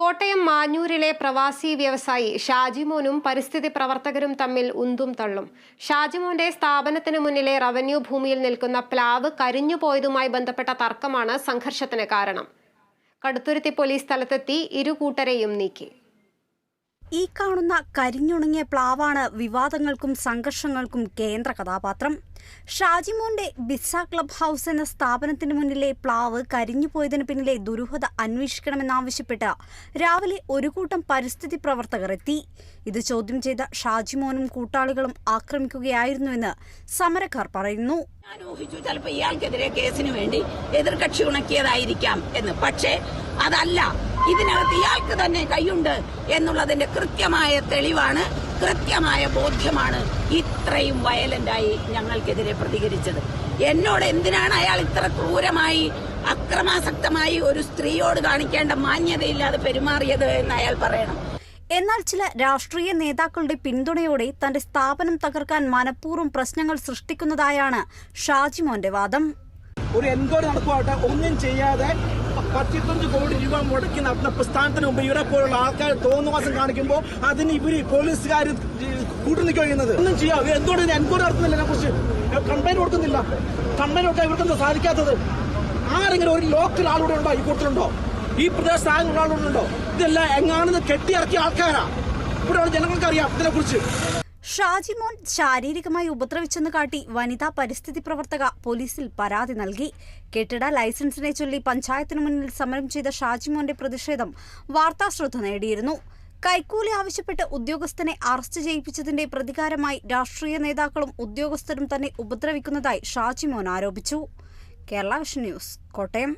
കോട്ടയം മാഞ്ഞൂരിലെ പ്രവാസി വ്യവസായി ഷാജിമോനും പരിസ്ഥിതി പ്രവർത്തകരും തമ്മിൽ ഉന്തും തള്ളും. ഷാജിമോന്റെ സ്ഥാപനത്തിന് മുന്നിലെ റവന്യൂ ഭൂമിയിൽ നിൽക്കുന്ന പ്ലാവ് കരിഞ്ഞുപോയതുമായി ബന്ധപ്പെട്ട തർക്കമാണ് സംഘർഷത്തിന് കാരണം. കടുത്തുരുത്തി പോലീസ് സ്ഥലത്തെത്തി ഇരു കൂട്ടരെയും നീക്കി. ഈ കാണുന്ന കരിഞ്ഞുണങ്ങിയ പ്ലാവാണ് വിവാദങ്ങൾക്കും സംഘർഷങ്ങൾക്കും കേന്ദ്ര കഥാപാത്രം. ഷാജിമോന്റെ ബിസ ക്ലബ് ഹൗസ് എന്ന സ്ഥാപനത്തിന് മുന്നിലെ പ്ലാവ് കരിഞ്ഞുപോയതിനു പിന്നിലെ ദുരൂഹത അന്വേഷിക്കണമെന്നാവശ്യപ്പെട്ട് രാവിലെ ഒരു കൂട്ടം പരിസ്ഥിതി പ്രവർത്തകർ എത്തി. ഇത് ചോദ്യം ചെയ്ത ഷാജിമോനും കൂട്ടാളികളും ആക്രമിക്കുകയായിരുന്നുവെന്ന് സമരക്കാർ പറയുന്നു. ഞാൻ ഊഹിച്ചു ചിലപ്പോൾ ഇയാൾക്കെതിരെ കേസിന് വേണ്ടി എതിർകക്ഷി ഉണക്കിയതായിരിക്കാം എന്ന്. പക്ഷേ അതല്ല, ഇതിനകത്ത് ഇയാൾക്ക് തന്നെ കൈയുണ്ട് എന്നുള്ളതിന്റെ കൃത്യമായ തെളിവാണ്, കൃത്യമായ ബോധ്യമാണ് ഇത്രയും വയലന്റായി ഞങ്ങൾക്കെതിരെ പ്രതികരിച്ചത്. എന്നോട് എന്തിനാണ് അയാൾ ഇത്ര ക്രൂരമായി അക്രമാസക്തമായി ഒരു സ്ത്രീയോട് കാണിക്കേണ്ട മാന്യതയില്ലാതെ പെരുമാറിയത് എന്ന് അയാൾ പറയണം. എന്നാൽ ചില രാഷ്ട്രീയ നേതാക്കളുടെ പിന്തുണയോടെ തന്റെ സ്ഥാപനം തകർക്കാൻ മനഃപൂർവ്വം പ്രശ്നങ്ങൾ സൃഷ്ടിക്കുന്നതായാണ് ഷാജിമോന്റെ വാദം. ഒരു എൻക്വയറി നടക്കുവാട്ടെ, ഒന്നും ചെയ്യാതെ 15 കോടി രൂപ മുടക്കി നടന്ന പ്രസ്ഥാനത്തിന് മുമ്പ് ഇവരെ പോലുള്ള ആൾക്കാർ തോന്നുവാസം കാണിക്കുമ്പോൾ അതിന് ഇവര് പോലീസുകാർ കൂട്ടുനിൽക്കുക ചെയ്യുന്നത്. ഒന്നും ചെയ്യാം. എന്തുകൊണ്ട് എൻക്വയറി നടത്തുന്നില്ല, ഇതിനെ കുറിച്ച് കംപ്ലൈന്റ് കൊടുക്കുന്നില്ല. കംപ്ലൈന്റ് കൊടുക്കാൻ ഇവർക്കെന്താ സാധിക്കാത്തത്? ആരെങ്കിലും ഒരു ലോക്കൽ ആളുകൂടെ ഉണ്ടോ ഈ കൂട്ടത്തിലുണ്ടോ? ഈ പ്രദേശത്ത് ആളുള്ള ആളുകളുണ്ടോ? ഇതെല്ലാം എങ്ങാണെന്ന് കെട്ടിയിറക്കിയ ആൾക്കാരാ. ഇവിടെയുള്ള ജനങ്ങൾക്ക് അറിയാം ഇതിനെ കുറിച്ച്. ഷാജിമോൻ ശാരീരികമായി ഉപദ്രവിച്ചെന്ന് കാട്ടി വനിതാ പരിസ്ഥിതി പ്രവർത്തക പോലീസിൽ പരാതി നൽകി. കെട്ടിട ലൈസൻസിനെ ചൊല്ലി പഞ്ചായത്തിന് മുന്നിൽ സമരം ചെയ്ത ഷാജിമോന്റെ പ്രതിഷേധം വാർത്താശ്രദ്ധ നേടിയിരുന്നു. കൈക്കൂലി ആവശ്യപ്പെട്ട് ഉദ്യോഗസ്ഥനെ അറസ്റ്റ് ചെയ്യിപ്പിച്ചതിന്റെ പ്രതികാരമായി രാഷ്ട്രീയ നേതാക്കളും ഉദ്യോഗസ്ഥരും തന്നെ ഉപദ്രവിക്കുന്നതായി ഷാജിമോൻ ആരോപിച്ചു. Kerala vision news, Kottayam.